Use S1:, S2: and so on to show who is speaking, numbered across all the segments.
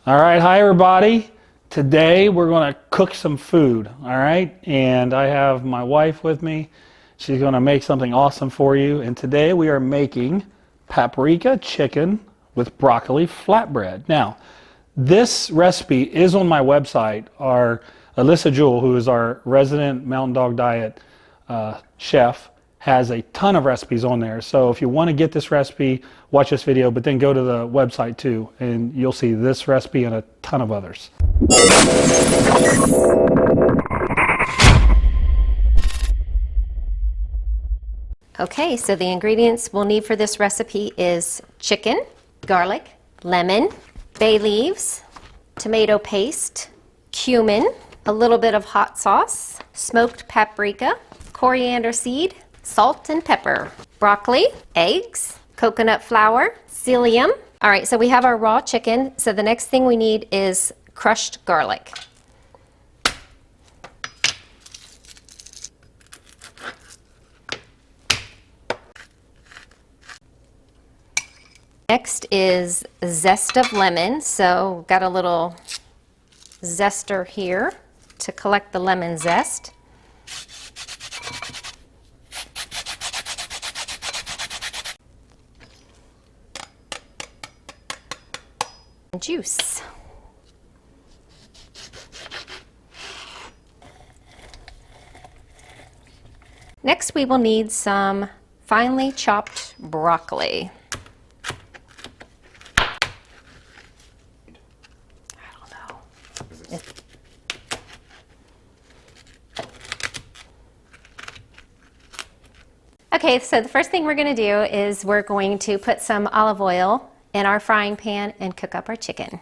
S1: All right, hi everybody. Today we're going to cook some food, all right? And I have my wife with me. She's going to make something awesome for you. And today we are making paprika chicken with broccoli flatbread. Now, this recipe is on my website. Our Alyssa Jewell, who is our resident Mountain Dog Diet chef, has a ton of recipes on there. So if you want to get this recipe, watch this video, but then go to the website too, and you'll see this recipe and a ton of others.
S2: Okay, so the ingredients we'll need for this recipe is chicken, garlic, lemon, bay leaves, tomato paste, cumin, a little bit of hot sauce, smoked paprika, coriander seed, salt and pepper, broccoli, eggs, coconut flour, psyllium. All right, so we have our raw chicken. So the next thing we need is crushed garlic. Next is zest of lemon. So got a little zester here to collect the lemon zest. Juice. Next we will need some finely chopped broccoli. Okay, so the first thing we're going to do is we're going to put some olive oil in our frying pan and cook up our chicken.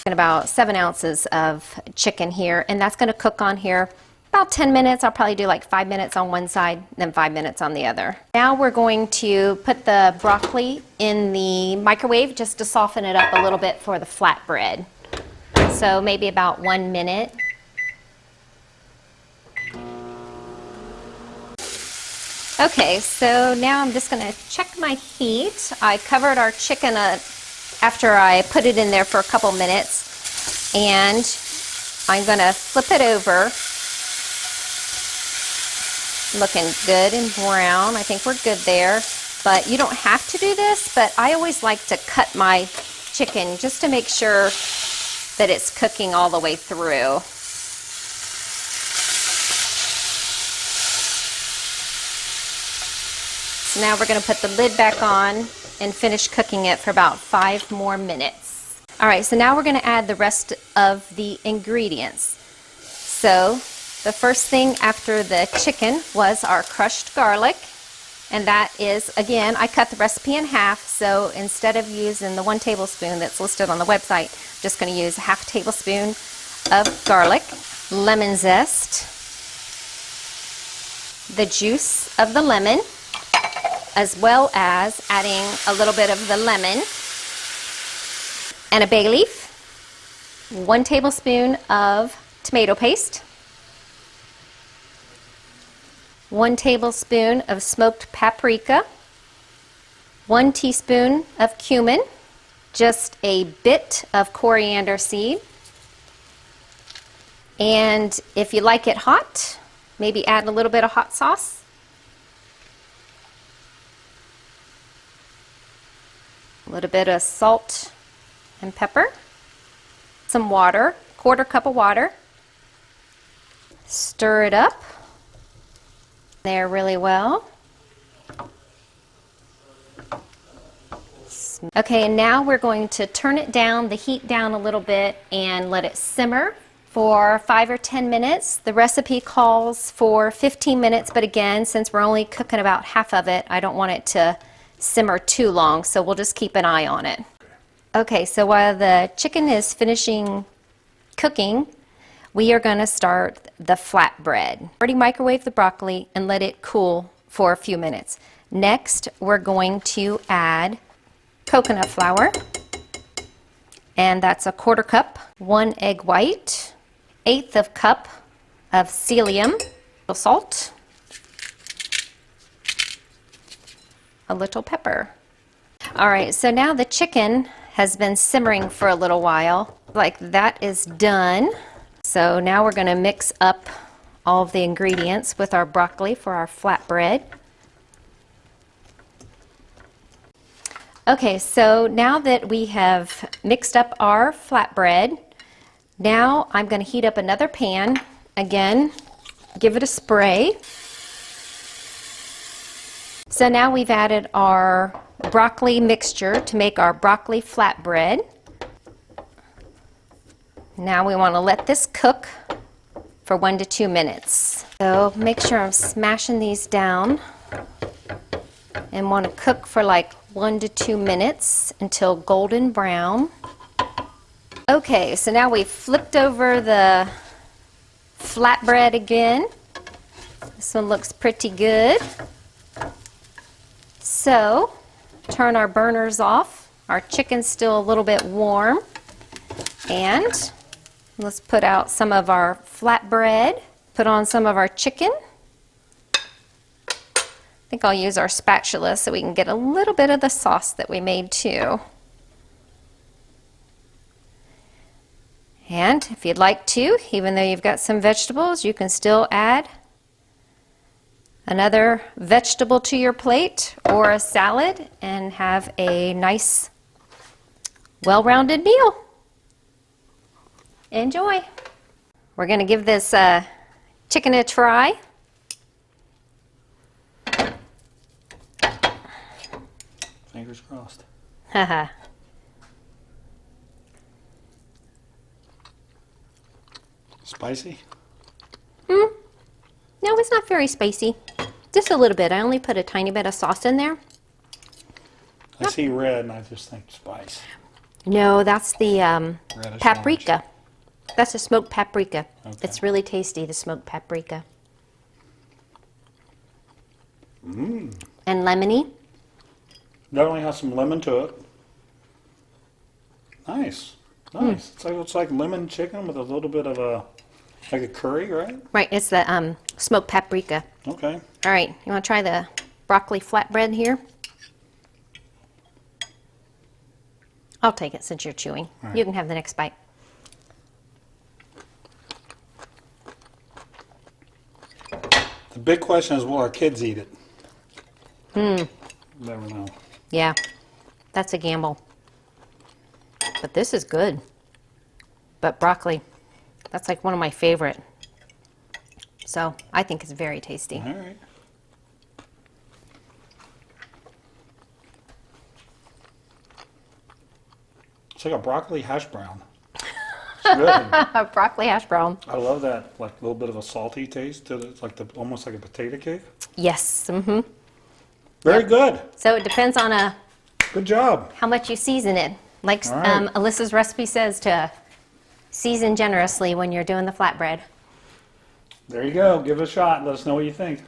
S2: And about 7 ounces of chicken here, and that's going to cook on here about 10 minutes. I'll probably do like 5 minutes on one side, then 5 minutes on the other. Now we're going to put the broccoli in the microwave just to soften it up a little bit for the flatbread. So maybe about 1 minute. Okay, so now I'm just going to check my heat. I covered our chicken after I put it in there for a couple minutes, and I'm going to flip it over. Looking good and brown. I think we're good there, but you don't have to do this, but I always like to cut my chicken just to make sure that it's cooking all the way through. So now we're going to put the lid back on and finish cooking it for about 5 more minutes. All right, so now we're going to add the rest of the ingredients. So the first thing after the chicken was our crushed garlic, and that is, again, I cut the recipe in half, so instead of using the 1 tablespoon that's listed on the website, I'm just going to use a half tablespoon of garlic, lemon zest, the juice of the lemon, as well as adding a little bit of the lemon and a bay leaf, 1 tablespoon of tomato paste, 1 tablespoon of smoked paprika, 1 teaspoon of cumin, just a bit of coriander seed, and if you like it hot, maybe add a little bit of hot sauce. A little bit of salt and pepper, some water, 1/4 cup of water. Stir it up there really well. Okay, and now we're going to turn it down, the heat down a little bit, and let it simmer for 5 or 10 minutes. The recipe calls for 15 minutes, but again, since we're only cooking about half of it, I don't want it to simmer too long, so we'll just keep an eye on it. Okay, so while the chicken is finishing cooking, we are going to start the flatbread. Already microwave the broccoli and let it cool for a few minutes. Next, we're going to add coconut flour, and that's a 1/4 cup, 1 egg white, 1/8 cup of psyllium, salt, a little pepper. All right, so now the chicken has been simmering for a little while. Like that is done. So now we're going to mix up all of the ingredients with our broccoli for our flatbread. Okay, so now that we have mixed up our flatbread, now I'm going to heat up another pan. Again, give it a spray. So now we've added our broccoli mixture to make our broccoli flatbread. Now we want to let this cook for 1 to 2 minutes. So make sure I'm smashing these down and want to cook for like 1 to 2 minutes until golden brown. Okay, so now we've flipped over the flatbread again. This one looks pretty good. So, turn our burners off. Our chicken's still a little bit warm. And let's put out some of our flatbread. Put on some of our chicken. I think I'll use our spatula so we can get a little bit of the sauce that we made too. And if you'd like to, even though you've got some vegetables, you can still add another vegetable to your plate or a salad and have a nice, well-rounded meal. Enjoy. We're going to give this chicken a try.
S1: Fingers crossed.
S2: Haha.
S1: Spicy?
S2: No, it's not very spicy. Just a little bit. I only put a tiny bit of sauce in there.
S1: I see red and I just think spice.
S2: No, that's the
S1: Reddish
S2: paprika.
S1: orange.
S2: That's the smoked paprika.
S1: Okay.
S2: It's really tasty, the smoked paprika.
S1: Mmm.
S2: And lemony.
S1: Definitely has some lemon to it. Nice. Nice. It's like lemon chicken with a little bit of like a curry, right?
S2: Right, it's the smoked paprika.
S1: Okay.
S2: All right, you want to try the broccoli flatbread here? I'll take it since you're chewing.
S1: All right.
S2: You can have the next bite.
S1: The big question is, will our kids eat it? Never know.
S2: Yeah, that's a gamble. But this is good. But broccoli, that's like one of my favorite. So I think it's very tasty.
S1: All right. It's like a broccoli hash brown. It's good.
S2: Broccoli hash brown.
S1: I love that, like a little bit of a salty taste to it. It's like almost like a potato cake.
S2: Yes. Mm-hmm.
S1: Very good.
S2: So it depends on
S1: Good job.
S2: how much you season it. Like
S1: All right.
S2: Alyssa's recipe says, to season generously when you're doing the flatbread.
S1: There you go. Give it a shot. Let us know what you think.